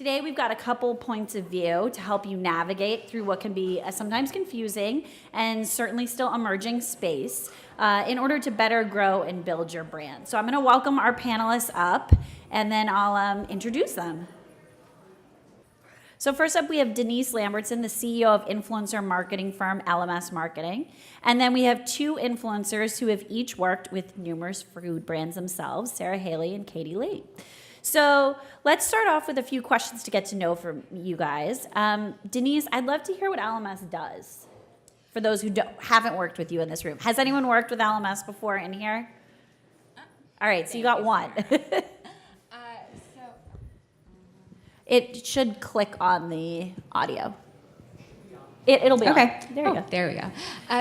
Today we've got a couple points of view to help you navigate through what can be a sometimes confusing and certainly still emerging space in order to better grow and build your brand. So I'm going to welcome our panelists up and then I'll introduce them. So first up, we have Denise Lambertson, the CEO of influencer marketing firm LMS Marketing. And then we have two influencers who have each worked with numerous food brands themselves, Sara Haley and Katie Lee. So let's start off with a few questions to get to know from you guys. Denise, I'd love to hear what LMS does for those who haven't worked with you in this room. Has anyone worked with LMS before in here? All right, so you got one. It should click on the audio. It'll be okay. On. There you go. There we go.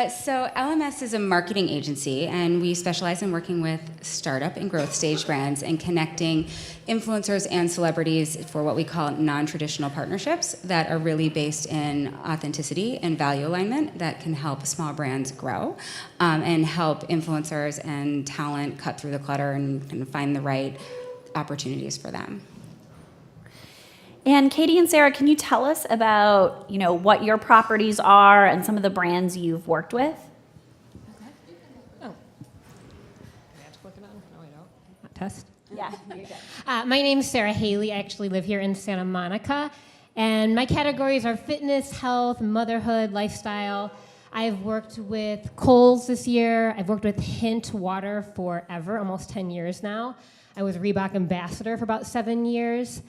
So LMS is a marketing agency, and we specialize in working with startup and growth stage brands and connecting influencers and celebrities for what we call non-traditional partnerships that are really based in authenticity and value alignment that can help small brands grow and help influencers and talent cut through the clutter and find the right opportunities for them. And Katie and Sara, can you tell us about, what your properties are and some of the brands you've worked with? Oh. I have to click it on? No, I don't. Not test? Yeah, you're good. My name is Sara Haley. I actually live here in Santa Monica. And my categories are fitness, health, motherhood, lifestyle. I've worked with Kohl's this year. I've worked with Hint Water forever, almost 10 years now. I was Reebok ambassador for about 7 years.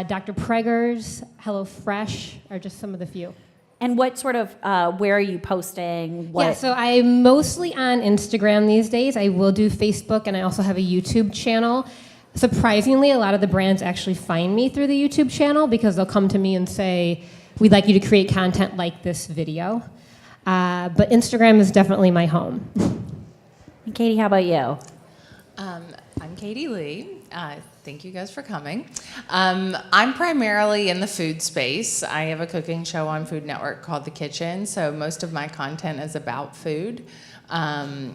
Dr. Preggers, HelloFresh are just some of the few. And what sort of, where are you posting? Yeah, so I'm mostly on Instagram these days. I will do Facebook, and I also have a YouTube channel. Surprisingly, a lot of the brands actually find me through the YouTube channel because they'll come to me and say, we'd like you to create content like this video. But Instagram is definitely my home. And Katie, how about you? I'm Katie Lee. Thank you guys for coming. I'm primarily in the food space. I have a cooking show on Food Network called The Kitchen, so most of my content is about food. I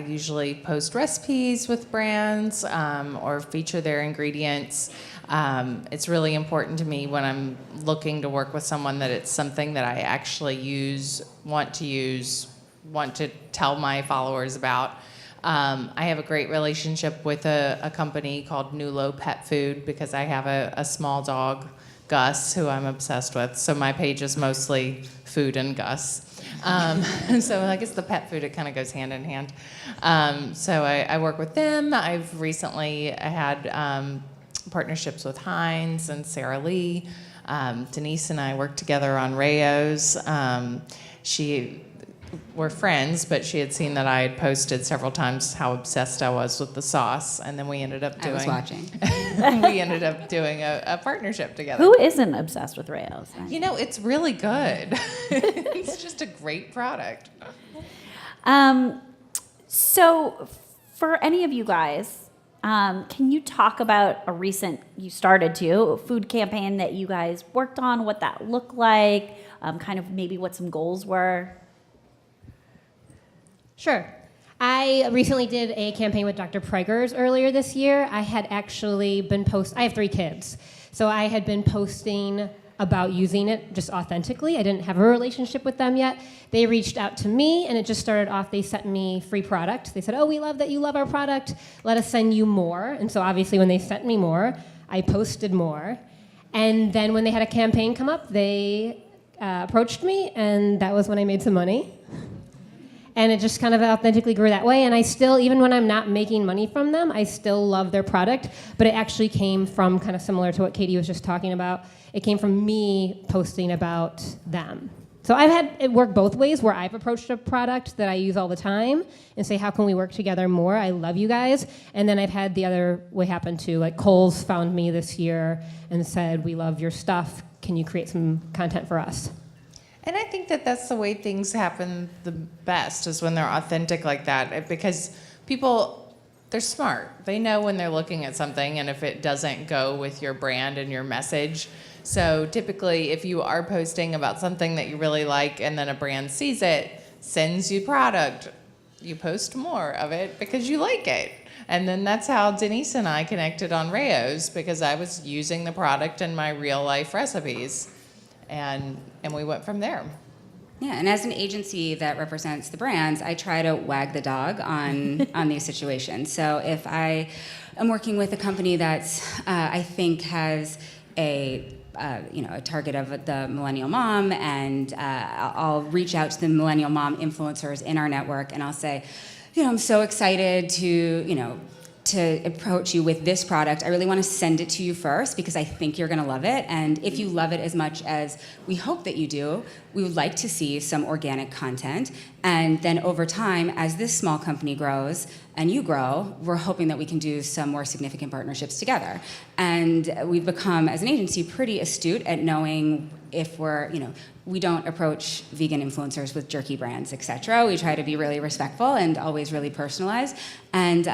usually post recipes with brands or feature their ingredients. It's really important to me when I'm looking to work with someone that it's something that I actually want to tell my followers about. I have a great relationship with a company called Nulo Pet Food because I have a small dog, Gus, who I'm obsessed with. So my page is mostly food and Gus. So I guess the pet food, it kind of goes hand in hand. So I work with them. I've recently had partnerships with Heinz and Sara Lee. Denise and I worked together on Rayo's. We're friends, but she had seen that I had posted several times how obsessed I was with the sauce, and then we ended up doing. I was watching. We ended up doing a partnership together. Who isn't obsessed with Rayo's? It's really good. It's just a great product. So, for any of you guys, can you talk about a recent food campaign that you guys worked on, what that looked like, kind of maybe what some goals were? Sure. I recently did a campaign with Dr. Preggers earlier this year. I had actually I have 3 kids. So I had been posting about using it just authentically. I didn't have a relationship with them yet. They reached out to me, and it just started off, they sent me free product. They said, oh, we love that you love our product. Let us send you more. And so obviously when they sent me more, I posted more. And then when they had a campaign come up, they approached me, and that was when I made some money. And it just kind of authentically grew that way. And I still, even when I'm not making money from them, I still love their product. But it actually came from kind of similar to what Katie was just talking about. It came from me posting about them. So I've had it work both ways, where I've approached a product that I use all the time and say, how can we work together more? I love you guys. And then I've had the other way happen too. Like Kohl's found me this year and said, we love your stuff. Can you create some content for us? And I think that that's the way things happen the best, is when they're authentic like that, because people, they're smart. They know when they're looking at something and if it doesn't go with your brand and your message. So typically, if you are posting about something that you really like and then a brand sees it, sends you product, you post more of it because you like it. And then that's how Denise and I connected on Rayo's, because I was using the product in my real life recipes. And we went from there. Yeah, and as an agency that represents the brands, I try to wag the dog on these situations. So if I am working with a company that's I think has a target of the millennial mom, and I'll reach out to the millennial mom influencers in our network, and I'll say, I'm so excited to approach you with this product. I really want to send it to you first because I think you're going to love it. And if you love it as much as we hope that you do, we would like to see some organic content. And then over time, as this small company grows and you grow, we're hoping that we can do some more significant partnerships together. And we've become, as an agency, pretty astute at knowing if we don't approach vegan influencers with jerky brands, etc. We try to be really respectful and always really personalized. And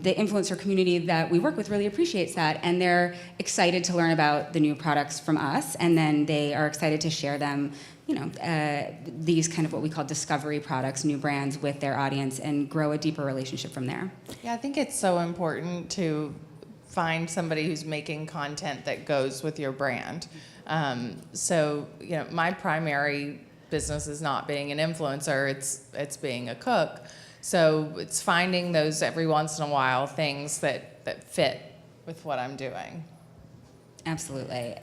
the influencer community that we work with really appreciates that, and they're excited to learn about the new products from us, and then they are excited to share them, these kind of what we call discovery products, new brands, with their audience and grow a deeper relationship from there. Yeah, I think it's so important to find somebody who's making content that goes with your brand. My primary business is not being an influencer, it's being a cook. So it's finding those every once in a while things that fit with what I'm doing. Absolutely.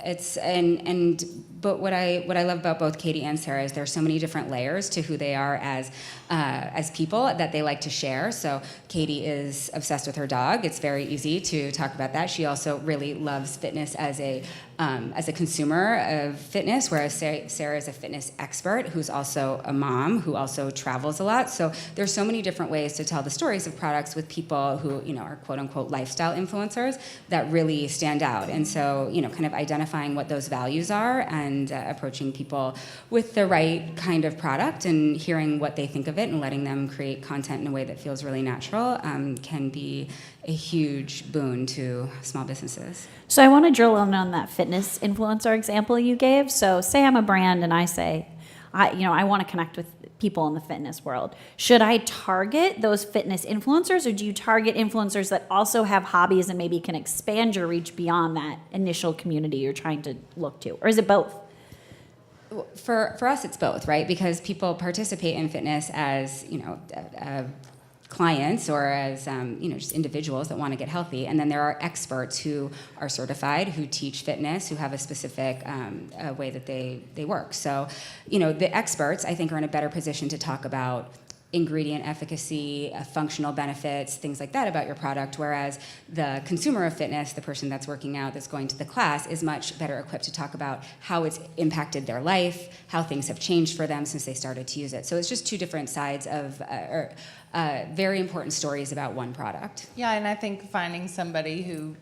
But what I love about both Katie and Sara is there's so many different layers to who they are as people that they like to share. So Katie is obsessed with her dog. It's very easy to talk about that. She also really loves fitness as a consumer of fitness, whereas Sara is a fitness expert who's also a mom who also travels a lot. So there's so many different ways to tell the stories of products with people who are quote unquote lifestyle influencers that really stand out. And so kind of identifying what those values are and approaching people with the right kind of product and hearing what they think of it and letting them create content in a way that feels really natural can be a huge boon to small businesses. So I want to drill in on that fitness influencer example you gave. So say I'm a brand and I say, I want to connect with people in the fitness world. Should I target those fitness influencers, or do you target influencers that also have hobbies and maybe can expand your reach beyond that initial community you're trying to look to? Or is it both? For us, it's both, right? Because people participate in fitness as, clients or as just individuals that want to get healthy, and then there are experts who are certified, who teach fitness, who have a specific way that they work. So the experts, I think, are in a better position to talk about ingredient efficacy, functional benefits, things like that about your product, whereas the consumer of fitness, the person that's working out, that's going to the class, is much better equipped to talk about how it's impacted their life, how things have changed for them since they started to use it. So it's just two different sides of very important stories about one product. Yeah, and I think finding somebody who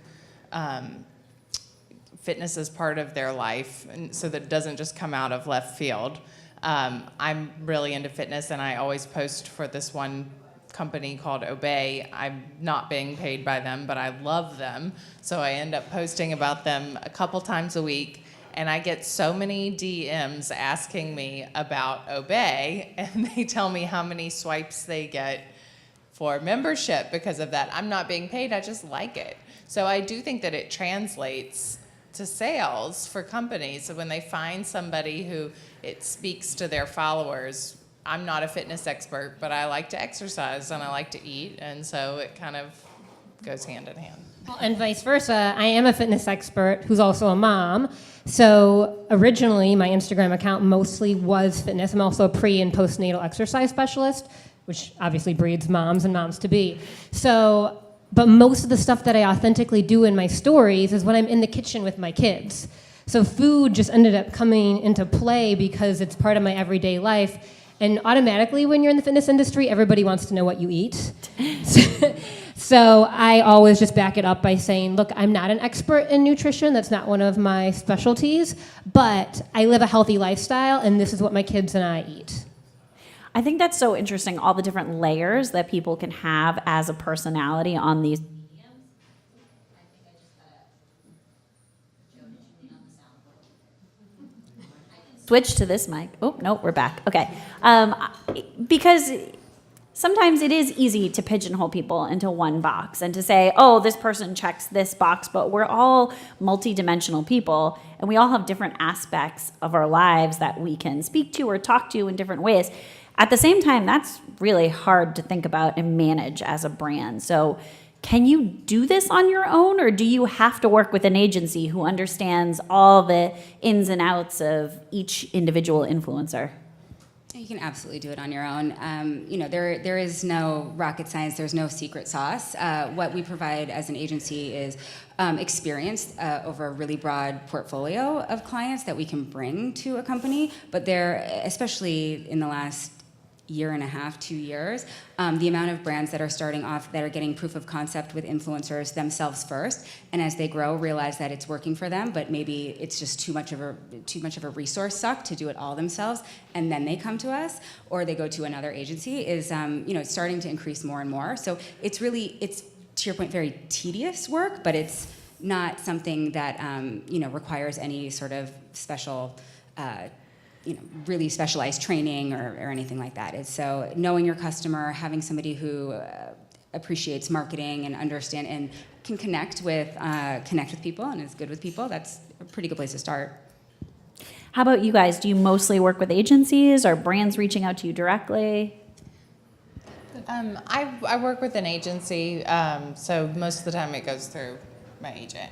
fitness is part of their life, and so that it doesn't just come out of left field. I'm really into fitness, and I always post for this one company called Obey. I'm not being paid by them, but I love them, so I end up posting about them a couple times a week. And I get so many DMs asking me about Obey, and they tell me how many swipes they get for membership because of that. I'm not being paid, I just like it. So I do think that it translates to sales for companies. So when they find somebody who it speaks to their followers, I'm not a fitness expert, but I like to exercise and I like to eat, and so it kind of goes hand in hand. And vice versa, I am a fitness expert who's also a mom. So originally, my Instagram account mostly was fitness. I'm also a pre- and postnatal exercise specialist, which obviously breeds moms and moms-to-be. So, but most of the stuff that I authentically do in my stories is when I'm in the kitchen with my kids. So food just ended up coming into play because it's part of my everyday life. And automatically, when you're in the fitness industry, everybody wants to know what you eat. So I always just back it up by saying, look, I'm not an expert in nutrition. That's not one of my specialties. But I live a healthy lifestyle, and this is what my kids and I eat. I think that's so interesting, all the different layers that people can have as a personality on these mediums. Switch to this mic. Oh, no, we're back. Okay. Because sometimes it is easy to pigeonhole people into one box and to say, oh, this person checks this box, but we're all multidimensional people and we all have different aspects of our lives that we can speak to or talk to in different ways. At the same time, that's really hard to think about and manage as a brand. So can you do this on your own, or do you have to work with an agency who understands all the ins and outs of each individual influencer? You can absolutely do it on your own. There is no rocket science. There's no secret sauce. What we provide as an agency is experience over a really broad portfolio of clients that we can bring to a company. But there, especially in the last year and a half, 2 years, the amount of brands that are starting off that are getting proof of concept with influencers themselves first, and as they grow, realize that it's working for them, but maybe it's just too much of a resource suck to do it all themselves, and then they come to us, or they go to another agency. Is it's starting to increase more and more. So it's to your point, very tedious work, but it's not something that requires any sort of special. Really specialized training or anything like that. It's so knowing your customer, having somebody who appreciates marketing and understand and can connect with people and is good with people. That's a pretty good place to start. How about you guys? Do you mostly work with agencies? Or brands reaching out to you directly? I work with an agency, so most of the time it goes through my agent.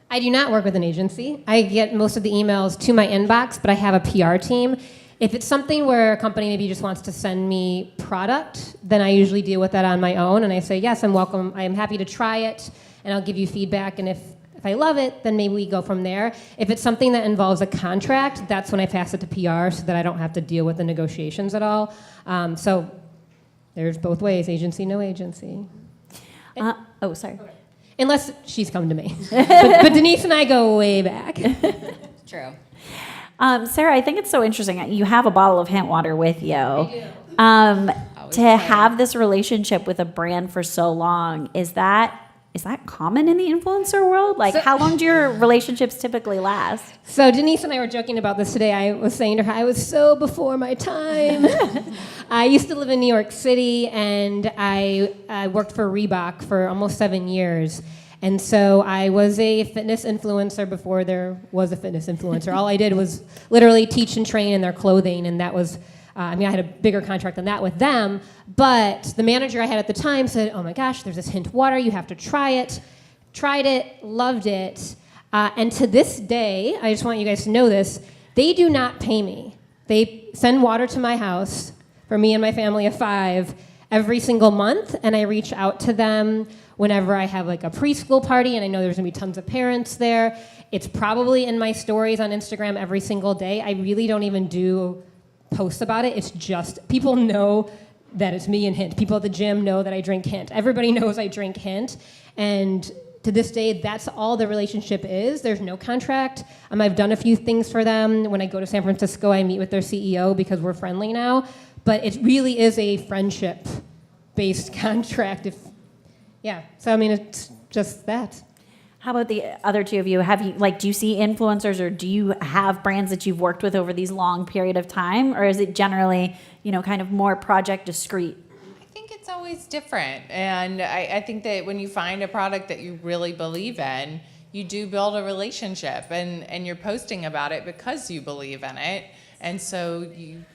I do not work with an agency. I get most of the emails to my inbox, but I have a PR team. If it's something where a company maybe just wants to send me product, then I usually deal with that on my own, and I say, yes, I'm welcome. I am happy to try it, and I'll give you feedback, and if I love it, then maybe we go from there. If it's something that involves a contract, that's when I pass it to PR so that I don't have to deal with the negotiations at all. So there's both ways, agency, no agency. Sorry. Unless she's come to me. but Denise and I go way back. True. Sara, I think it's so interesting. You have a bottle of hint water with you. I do. To have this relationship with a brand for so long, is that common in the influencer world? Like, how long do your relationships typically last? So Denise and I were joking about this today. I was saying to her, I was so before my time. I used to live in New York City, and I worked for Reebok for almost 7 years. And so I was a fitness influencer before there was a fitness influencer. All I did was literally teach and train in their clothing, and that was, I had a bigger contract than that with them, but the manager I had at the time said, oh my gosh, there's this hint water, you have to try it. Tried it, loved it, and to this day, I just want you guys to know this, they do not pay me. They send water to my house for me and my family of 5 every single month, and I reach out to them whenever I have like a preschool party, and I know there's gonna be tons of parents there. It's probably in my stories on Instagram every single day. I really don't even do posts about it. It's just, people know that it's me and Hint. People at the gym know that I drink Hint. Everybody knows I drink Hint. And to this day, that's all the relationship is. There's no contract. I've done a few things for them. When I go to San Francisco, I meet with their CEO because we're friendly now. But it really is a friendship-based contract. So it's just that. How about the other two of you? Do you see influencers, or do you have brands that you've worked with over these long period of time, or is it generally, kind of more project discrete? I think it's always different, and I think that when you find a product that you really believe in, you do build a relationship, and you're posting about it because you believe in it, and so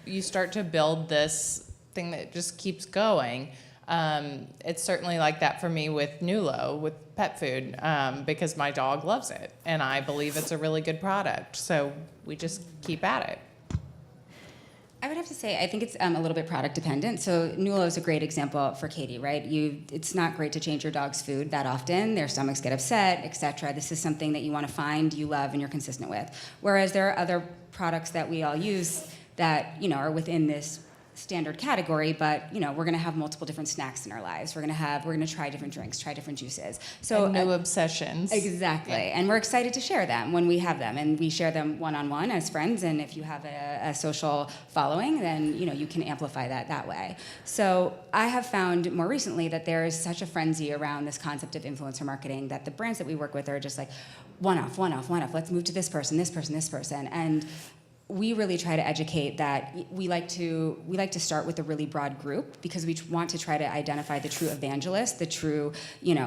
you start to build this thing that just keeps going. It's certainly like that for me with Nulo, with pet food, because my dog loves it, and I believe it's a really good product. So we just keep at it. I would have to say, I think it's a little bit product dependent. So Nulo is a great example for Katie, right? It's not great to change your dog's food that often. Their stomachs get upset, etc. This is something that you want to find, you love, and you're consistent with. Whereas there are other products that we all use that are within this standard category, but we're going to have multiple different snacks in our lives. We're going to try different drinks, try different juices. So and new obsessions. Exactly. Yeah. And we're excited to share them when we have them, and we share them one-on-one as friends. And if you have a social following, then you can amplify that way. So I have found more recently that there is such a frenzy around this concept of influencer marketing that the brands that we work with are just like one off. Let's move to this person, and we really try to educate that we like to start with a really broad group because we want to try to identify the true evangelist, the true,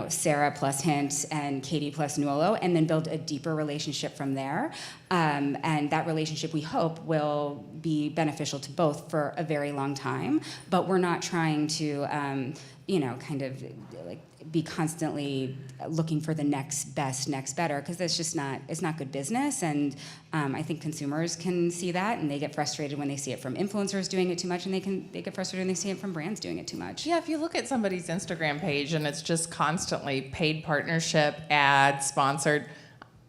Sara plus Hint and Katie plus Nuolo, and then build a deeper relationship from there. And that relationship, we hope, will be beneficial to both for a very long time. But we're not trying to, kind of like be constantly looking for the next best, next better, because it's not good business. And I think consumers can see that, and they get frustrated when they see it from influencers doing it too much, and they get frustrated when they see it from brands doing it too much. Yeah, if you look at somebody's Instagram page and it's just constantly paid partnership, ads, sponsored,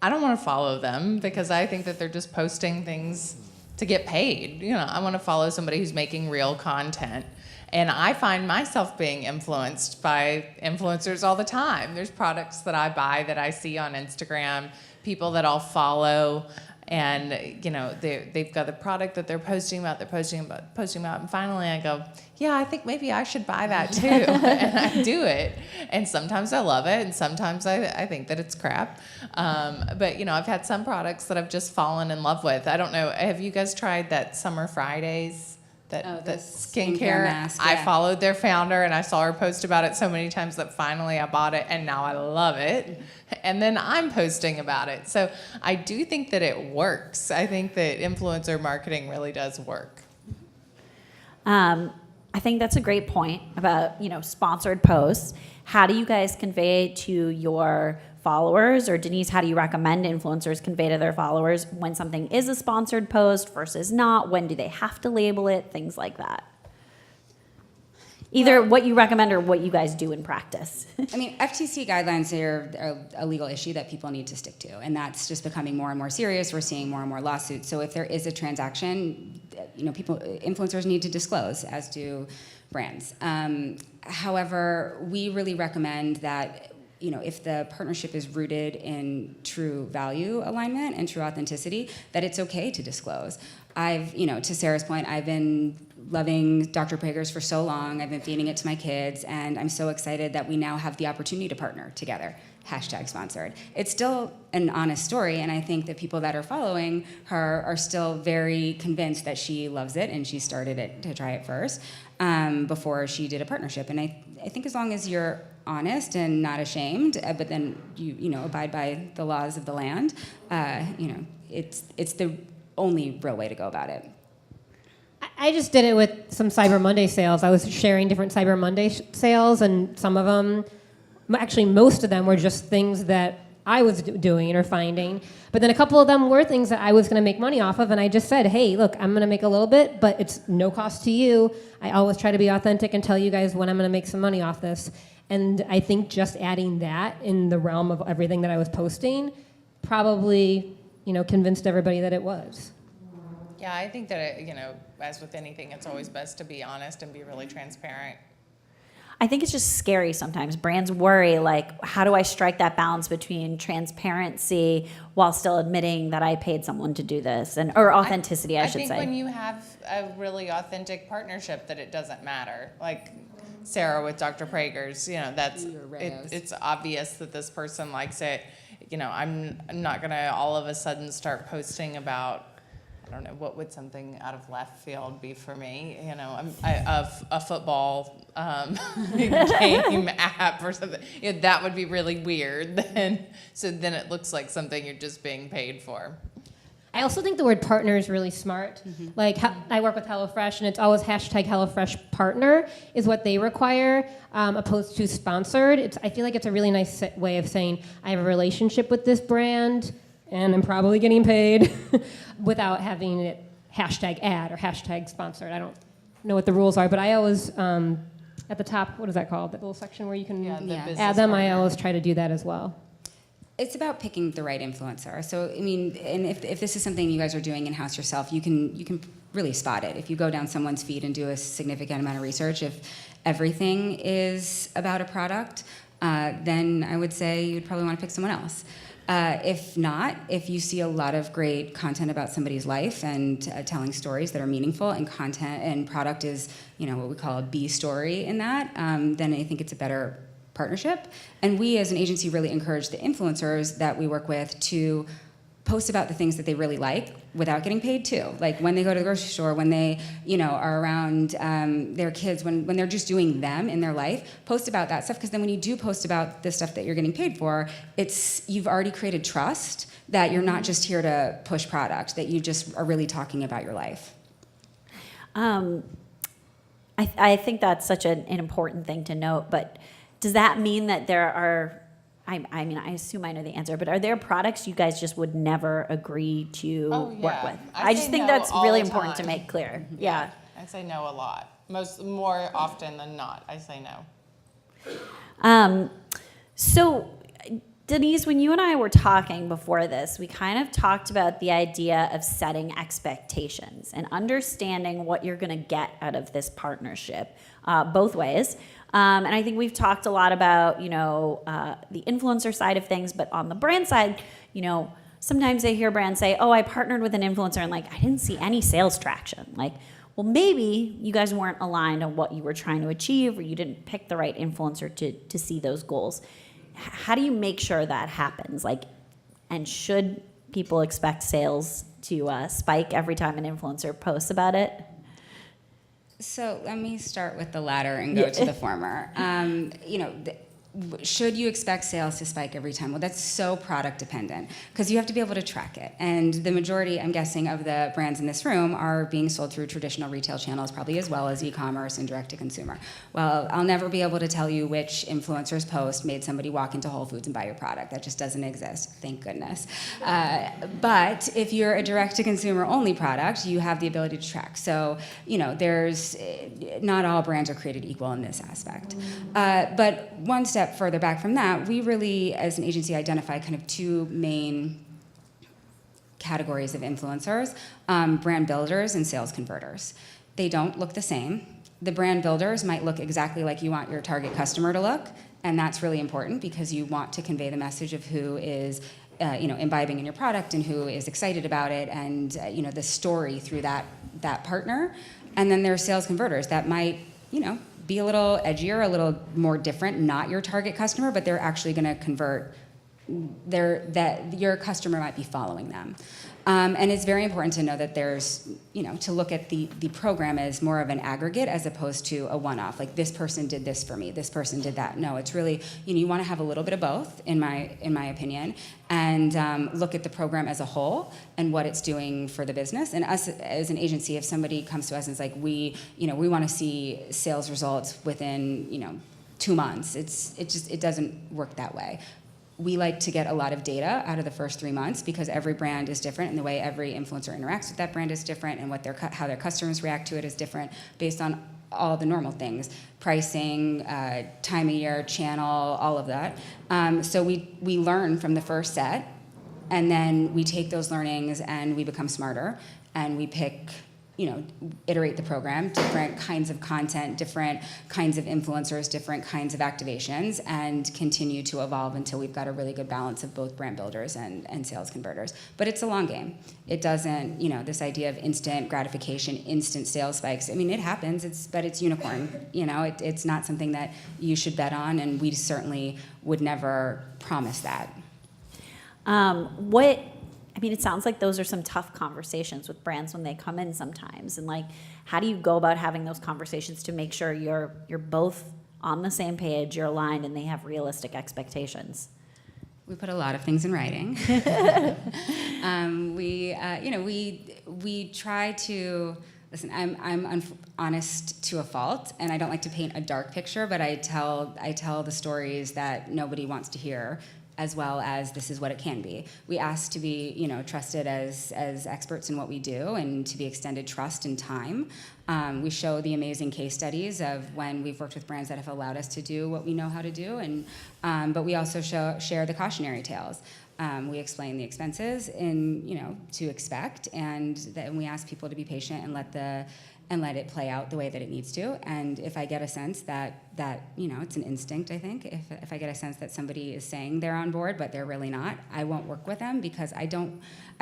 I don't want to follow them because I think that they're just posting things to get paid. I want to follow somebody who's making real content. And I find myself being influenced by influencers all the time. There's products that I buy that I see on Instagram, people that I'll follow, and they've got a product that they're posting about, and finally I go, yeah, I think maybe I should buy that too, and I do it. And sometimes I love it, and sometimes I think that it's crap. But I've had some products that I've just fallen in love with. I don't know, have you guys tried that Summer Fridays? That skincare mask, I yeah. followed their founder and I saw her post about it so many times that finally I bought it and now I love it. And then I'm posting about it. So I do think that it works. I think that influencer marketing really does work. I think that's a great point about, sponsored posts. How do you guys convey to your followers, or Denise, how do you recommend influencers convey to their followers when something is a sponsored post versus not? When do they have to label it? Things like that. Either what you recommend or what you guys do in practice. I mean, FTC guidelines are a legal issue that people need to stick to, and that's just becoming more and more serious. We're seeing more and more lawsuits. So if there is a transaction, influencers need to disclose, as do brands. However, we really recommend that if the partnership is rooted in true value alignment and true authenticity, that it's okay to disclose. To Sarah's point, I've been loving Dr. Prager's for so long. I've been feeding it to my kids, and I'm so excited that we now have the opportunity to partner together. #sponsored. It's still an honest story, and I think that people that are following her are still very convinced that she loves it, and she started it to try it first before she did a partnership. And I think as long as you're honest and not ashamed, but then you abide by the laws of the land, it's the only real way to go about it. I just did it with some Cyber Monday sales. I was sharing different Cyber Monday sales, and some of them, actually most of them, were just things that I was doing or finding. But then a couple of them were things that I was going to make money off of, and I just said, hey, look, I'm going to make a little bit, but it's no cost to you. I always try to be authentic and tell you guys when I'm going to make some money off this. And I think just adding that in the realm of everything that I was posting probably, convinced everybody that it was. Yeah, I think that, as with anything, it's always best to be honest and be really transparent. I think it's just scary sometimes. Brands worry, like, how do I strike that balance between transparency while still admitting that I paid someone to do this, or authenticity, I should say. I think when you have a really authentic partnership, that it doesn't matter. Like Sara with Dr. Prager's, it's obvious that this person likes it. I'm not gonna all of a sudden start posting about, I don't know, what would something out of left field be for me? A football game app or something. That would be really weird. So then it looks like something you're just being paid for. I also think the word partner is really smart. Mm-hmm. Like, I work with HelloFresh, and it's always #HelloFresh partner is what they require, opposed to sponsored. I feel like it's a really nice way of saying, I have a relationship with this brand, and I'm probably getting paid without having it #ad or #sponsored. I don't know what the rules are, but I always, at the top, what is that called? That little section where you can add them, I always try to do that as well. It's about picking the right influencer. So, I mean, and if this is something you guys are doing in-house yourself, you can really spot it. If you go down someone's feed and do a significant amount of research, if everything is about a product, then I would say you'd probably want to pick someone else. If not, if you see a lot of great content about somebody's life and telling stories that are meaningful, and content and product is, what we call a B story in that, then I think it's a better partnership. And we as an agency really encourage the influencers that we work with to post about the things that they really like without getting paid too. Like when they go to the grocery store, when they, are around their kids, when they're just doing them in their life, post about that stuff. Because then when you do post about the stuff that you're getting paid for, you've already created trust that you're not just here to push product, that you just are really talking about your life. I think that's such an important thing to note, but does that mean that there are, I mean, I assume I know the answer, but are there products you guys just would never agree to work with? I just think that's really important to make clear. Yeah. I say no a lot. More often than not, I say no. So, Denise, when you and I were talking before this, we kind of talked about the idea of setting expectations and understanding what you're going to get out of this partnership, both ways. And I think we've talked a lot about, the influencer side of things, but on the brand side, sometimes I hear brands say, oh, I partnered with an influencer and I didn't see any sales traction. Well, maybe you guys weren't aligned on what you were trying to achieve, or you didn't pick the right influencer to see those goals. How do you make sure that happens? And should people expect sales to spike every time an influencer posts about it? So let me start with the latter and go to the former. Should you expect sales to spike every time? Well, that's so product dependent because you have to be able to track it. And the majority, I'm guessing, of the brands in this room are being sold through traditional retail channels, probably as well as e-commerce and direct to consumer. Well, I'll never be able to tell you which influencer's post made somebody walk into Whole Foods and buy your product. That just doesn't exist, thank goodness. But if you're a direct to consumer only product, you have the ability to track. So, there's not all brands are created equal in this aspect. But one step further back from that, we really, as an agency, identify kind of two main categories of influencers, brand builders and sales converters. They don't look the same. The brand builders might look exactly like you want your target customer to look, and that's really important because you want to convey the message of who is imbibing in your product and who is excited about it, and the story through that partner. And then there are sales converters that might be a little edgier, a little more different, not your target customer, but they're actually going to convert. That your customer might be following them. And it's very important to know that there's, to look at the program as more of an aggregate as opposed to a one-off. Like this person did this for me, this person did that. No, it's really, you want to have a little bit of both, in my opinion, and look at the program as a whole and what it's doing for the business. And us as an agency, if somebody comes to us and is like, we want to see sales results within, 2 months, it doesn't work that way. We like to get a lot of data out of the first 3 months because every brand is different and the way every influencer interacts with that brand is different and how their customers react to it is different based on all the normal things, pricing, time of year, channel, all of that. So we learn from the first set, and then we take those learnings and we become smarter, and we pick, iterate the program, different kinds of content, different kinds of influencers, different kinds of activations, and continue to evolve until we've got a really good balance of both brand builders and sales converters. But it's a long game. It doesn't, this idea of instant gratification, instant sales spikes, it happens, but it's unicorn. It's not something that you should bet on, and we certainly would never promise that. It sounds like those are some tough conversations with brands when they come in sometimes. And how do you go about having those conversations to make sure you're both on the same page, you're aligned, and they have realistic expectations? We put a lot of things in writing. We try to listen. I'm honest to a fault, and I don't like to paint a dark picture, but I tell the stories that nobody wants to hear, as well as this is what it can be. We ask to be, trusted as experts in what we do, and to be extended trust and time. We show the amazing case studies of when we've worked with brands that have allowed us to do what we know how to do, and but we also share the cautionary tales. We explain the expenses to expect, and then we ask people to be patient and let it play out the way that it needs to. And if I get a sense that it's an instinct, I think, if I get a sense that somebody is saying they're on board but they're really not, I won't work with them, because I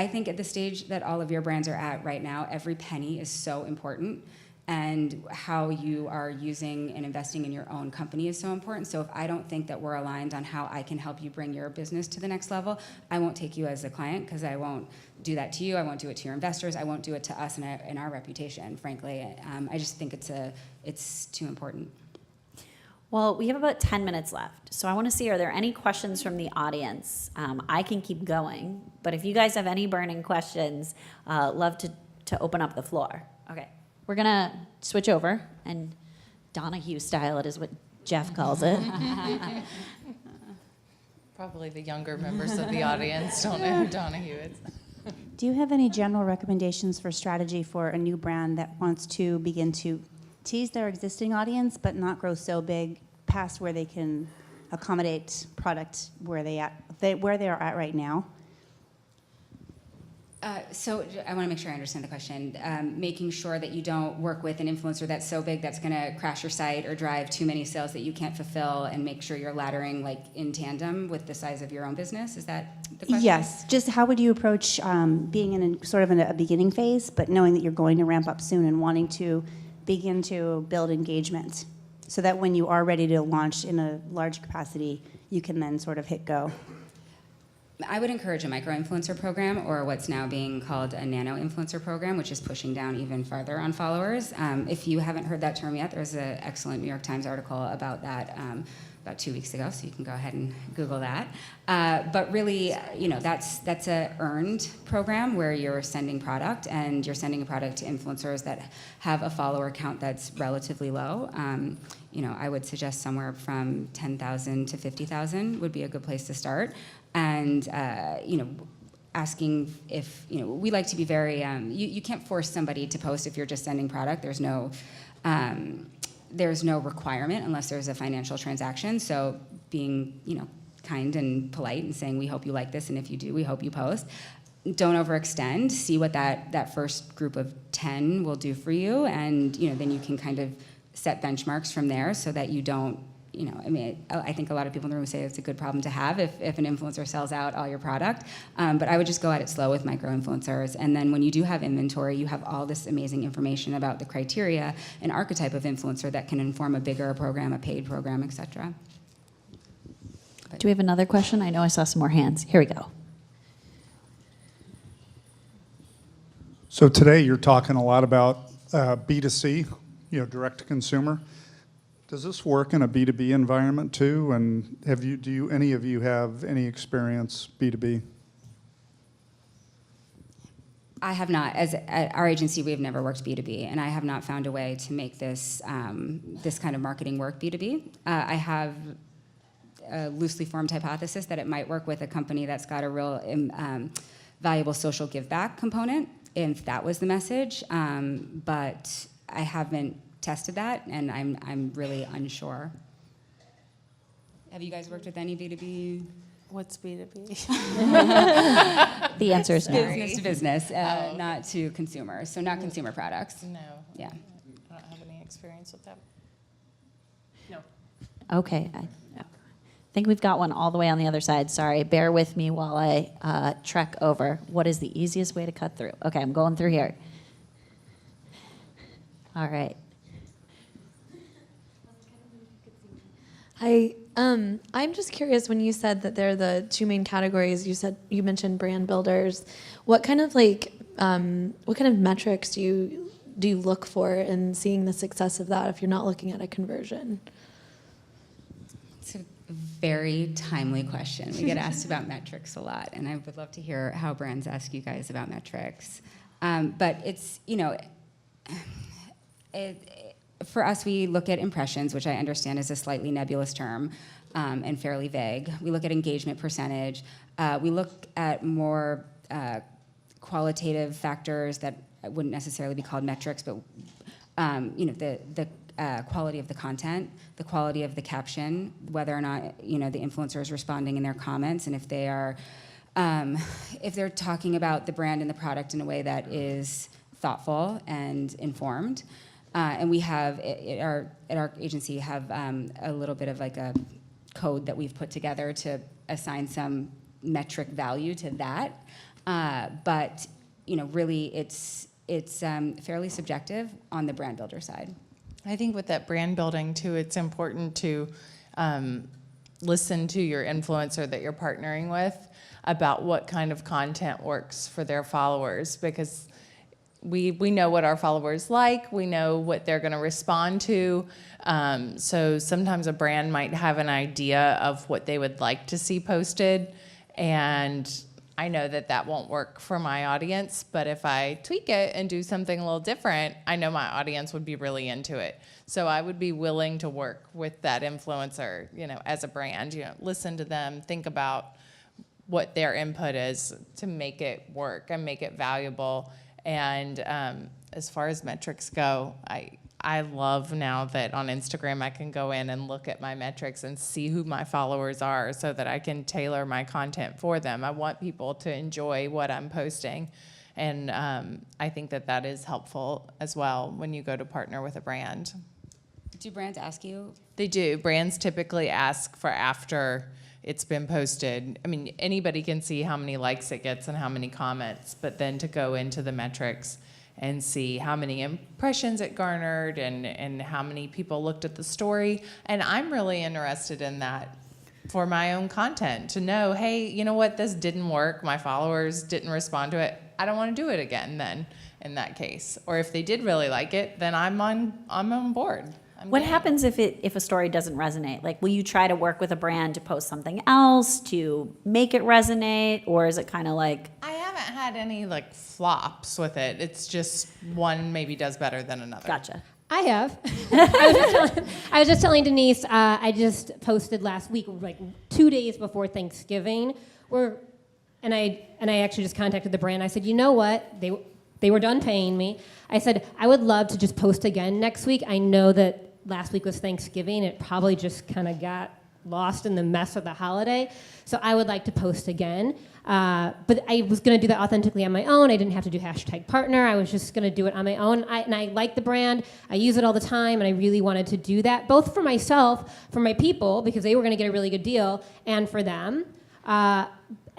think at the stage that all of your brands are at right now, every penny is so important and how you are using and investing in your own company is so important. So if I don't think that we're aligned on how I can help you bring your business to the next level, I won't take you as a client, because I won't do that to you. I won't do it to your investors. I won't do it to us and our reputation, frankly. I just think it's too important. Well, we have about 10 minutes left. So I want to see, are there any questions from the audience? I can keep going, but if you guys have any burning questions, love to open up the floor. Okay. We're going to switch over, and Donahue style it is what Jeff calls it. Probably the younger members of the audience don't know who Donahue is. Do you have any general recommendations for strategy for a new brand that wants to begin to tease their existing audience but not grow so big past where they can accommodate product where they are at right now? So I want to make sure I understand the question. Making sure that you don't work with an influencer that's so big that's going to crash your site or drive too many sales that you can't fulfill, and make sure you're laddering like in tandem with the size of your own business. Is that the question? Yes. Just how would you approach being in a beginning phase, but knowing that you're going to ramp up soon and wanting to begin to build engagement so that when you are ready to launch in a large capacity, you can then sort of hit go? I would encourage a micro-influencer program, or what's now being called a nano-influencer program, which is pushing down even farther on followers. If you haven't heard that term yet, there's an excellent New York Times article about that about 2 weeks ago, so you can go ahead and Google that. But really, that's a earned program where you're sending product, and you're sending a product to influencers that have a follower count that's relatively low. I would suggest somewhere from 10,000 to 50,000 would be a good place to start. And asking if we like to be very you can't force somebody to post if you're just sending product. There's no requirement unless there's a financial transaction. So being kind and polite and saying, we hope you like this, and if you do, we hope you post. Don't overextend. See what that first group of 10 will do for you, and then you can kind of set benchmarks from there so that you don't. I think a lot of people in the room say it's a good problem to have if an influencer sells out all your product. But I would just go at it slow with micro-influencers. And then when you do have inventory, you have all this amazing information about the criteria and archetype of influencer that can inform a bigger program, a paid program, et cetera. Do we have another question? I know I saw some more hands. Here we go. So today you're talking a lot about B2C, direct to consumer. Does this work in a B2B environment too? And do any of you have any experience B2B? I have not. At our agency, we have never worked B2B, and I have not found a way to make this this kind of marketing work B2B. I have a loosely formed hypothesis that it might work with a company that's got a real valuable social give back component, if that was the message. But I haven't tested that, and I'm really unsure. Have you guys worked with any B2B? What's B2B? The answer is no. Business to business, not to consumers. So not consumer products. No. Yeah. I don't have any experience with that. No. Okay. I think we've got one all the way on the other side. Sorry. Bear with me while I trek over. What is the easiest way to cut through? Okay, I'm going through here. All right. Hi, I'm just curious, when you said that they're the two main categories, you mentioned brand builders. What kind of metrics do you look for in seeing the success of that if you're not looking at a conversion? It's a very timely question. We get asked about metrics a lot, and I would love to hear how brands ask you guys about metrics. But it's, for us, we look at impressions, which I understand is a slightly nebulous term and fairly vague. We look at engagement percentage. We look at more qualitative factors that wouldn't necessarily be called metrics, but the quality of the content, the quality of the caption, whether or not the influencer is responding in their comments, and if they are, if they're talking about the brand and the product in a way that is thoughtful and informed. And we have, at our agency, have a little bit of like a code that we've put together to assign some metric value to that. But really, it's fairly subjective on the brand builder side. I think with that brand building too, it's important to listen to your influencer that you're partnering with about what kind of content works for their followers, because we know what our followers like, we know what they're going to respond to. So sometimes a brand might have an idea of what they would like to see posted, and I know that that won't work for my audience, but if I tweak it and do something a little different, I know my audience would be really into it. So I would be willing to work with that influencer, as a brand, listen to them, think about what their input is to make it work and make it valuable. And as far as metrics go, I love now that on Instagram I can go in and look at my metrics and see who my followers are so that I can tailor my content for them. I want people to enjoy what I'm posting. And I think that is helpful as well when you go to partner with a brand. Do brands ask you? They do. Brands typically ask for after it's been posted. I mean, anybody can see how many likes it gets and how many comments, but then to go into the metrics and see how many impressions it garnered and how many people looked at the story. And I'm really interested in that for my own content, to know, hey, you know what, this didn't work, my followers didn't respond to it, I don't want to do it again then in that case. Or if they did really like it, then I'm on board. What happens if a story doesn't resonate? Like, will you try to work with a brand to post something else to make it resonate, or is it kind of like? I haven't had any flops with it. It's just one maybe does better than another. Gotcha. I have. I was just telling Denise, I just posted last week, 2 days before Thanksgiving, and I actually just contacted the brand. I said, you know what? They were done paying me. I said, I would love to just post again next week. I know that last week was Thanksgiving. It probably just kind of got lost in the mess of the holiday. So I would like to post again. But I was going to do that authentically on my own. I didn't have to do #partner. I was just going to do it on my own. And I like the brand. I use it all the time, and I really wanted to do that, both for myself, for my people, because they were going to get a really good deal, and for them. And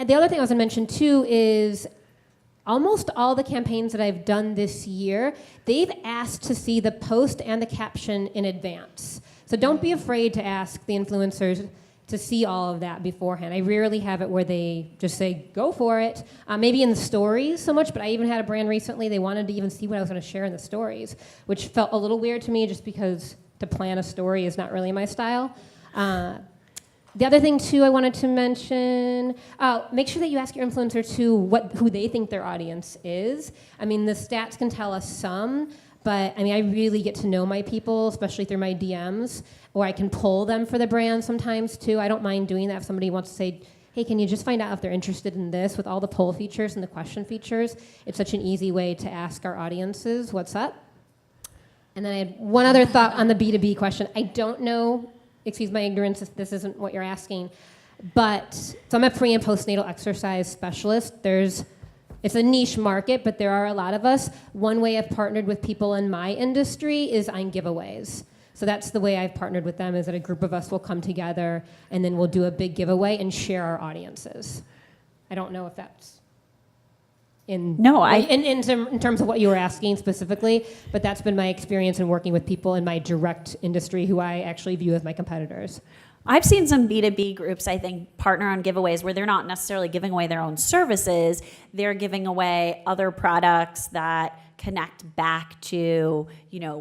the other thing I was going to mention, too, is almost all the campaigns that I've done this year, they've asked to see the post and the caption in advance. So don't be afraid to ask the influencers to see all of that beforehand. I rarely have it where they just say, go for it. Maybe in the stories so much, but I even had a brand recently, they wanted to even see what I was going to share in the stories, which felt a little weird to me just because to plan a story is not really my style. The other thing, too, I wanted to mention, make sure that you ask your influencer, too, who they think their audience is. I mean, the stats can tell us some, but, I really get to know my people, especially through my DMs, or I can pull them for the brand sometimes, too. I don't mind doing that if somebody wants to say, hey, can you just find out if they're interested in this? With all the poll features and the question features, it's such an easy way to ask our audiences what's up. And then I had one other thought on the B2B question. I don't know, excuse my ignorance if this isn't what you're asking, but so I'm a pre and postnatal exercise specialist. It's a niche market, but there are a lot of us. One way I've partnered with people in my industry is on giveaways. So that's the way I've partnered with them, is that a group of us will come together and then we'll do a big giveaway and share our audiences. I don't know if that's in terms of what you were asking specifically, but that's been my experience in working with people in my direct industry who I actually view as my competitors. I've seen some B2B groups, I think, partner on giveaways where they're not necessarily giving away their own services. They're giving away other products that connect back to,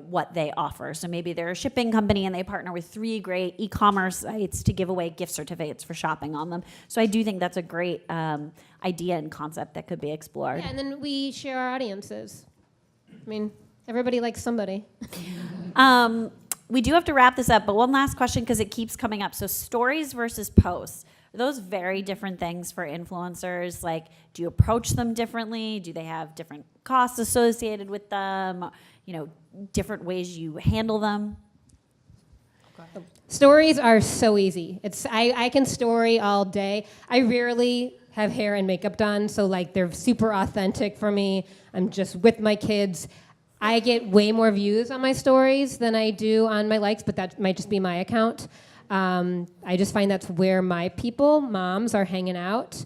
what they offer. So maybe they're a shipping company and they partner with 3 great e-commerce sites to give away gift certificates for shopping on them. So I do think that's a great idea and concept that could be explored. Yeah, and then we share our audiences. Everybody likes somebody. We do have to wrap this up, but one last question because it keeps coming up. So stories versus posts, are those very different things for influencers? Like, do you approach them differently? Do they have different costs associated with them? Different ways you handle them? Stories are so easy. I can story all day. I rarely have hair and makeup done, so they're super authentic for me. I'm just with my kids. I get way more views on my stories than I do on my likes, but that might just be my account. I just find that's where my people, moms, are hanging out.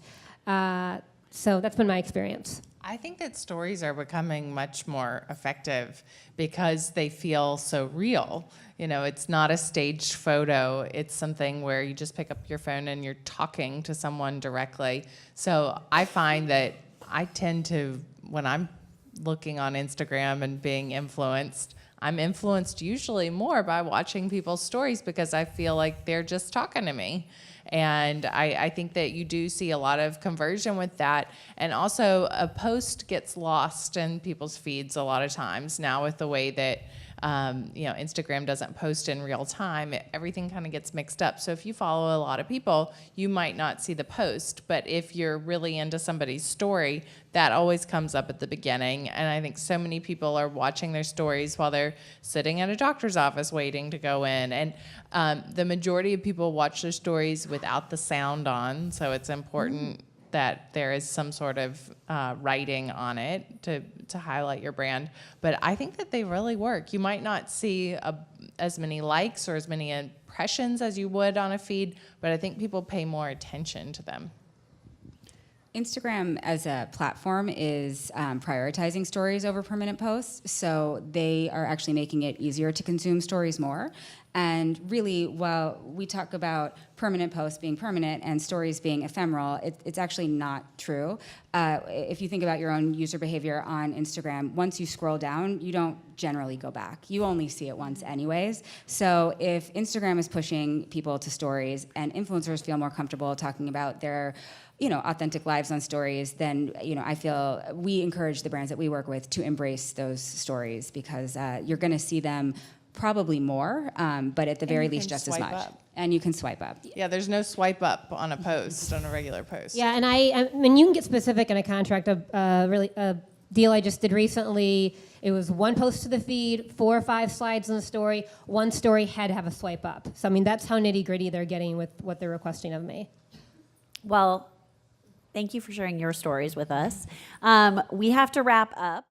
So that's been my experience. I think that stories are becoming much more effective because they feel so real. You know, it's not a staged photo. It's something where you just pick up your phone and you're talking to someone directly. So I find that I tend to, when I'm looking on Instagram and being influenced, I'm influenced usually more by watching people's stories because I feel like they're just talking to me. And I think that you do see a lot of conversion with that. And also, a post gets lost in people's feeds a lot of times now with the way that Instagram doesn't post in real time. Everything kind of gets mixed up. So if you follow a lot of people, you might not see the post. But if you're really into somebody's story, that always comes up at the beginning. And I think so many people are watching their stories while they're sitting at a doctor's office waiting to go in. And the majority of people watch their stories without the sound on. So it's important that there is some sort of writing on it to highlight your brand. But I think that they really work. You might not see as many likes or as many impressions as you would on a feed, but I think people pay more attention to them. Instagram as a platform is prioritizing stories over permanent posts, so they are actually making it easier to consume stories more. And really, while we talk about permanent posts being permanent and stories being ephemeral, it's actually not true. If you think about your own user behavior on Instagram, once you scroll down, you don't generally go back. You only see it once anyways. So if Instagram is pushing people to stories and influencers feel more comfortable talking about their authentic lives on stories, then, I feel we encourage the brands that we work with to embrace those stories because you're going to see them probably more, but at the very least just as much. Up. And you can swipe up. Yeah, there's no swipe up on a post, on a regular post. Yeah, and I mean, you can get specific in a contract. A deal I just did recently, it was one post to the feed, 4 or 5 slides in the story. One story had to have a swipe up. So, I mean, that's how nitty-gritty they're getting with what they're requesting of me. Well, thank you for sharing your stories with us. We have to wrap up.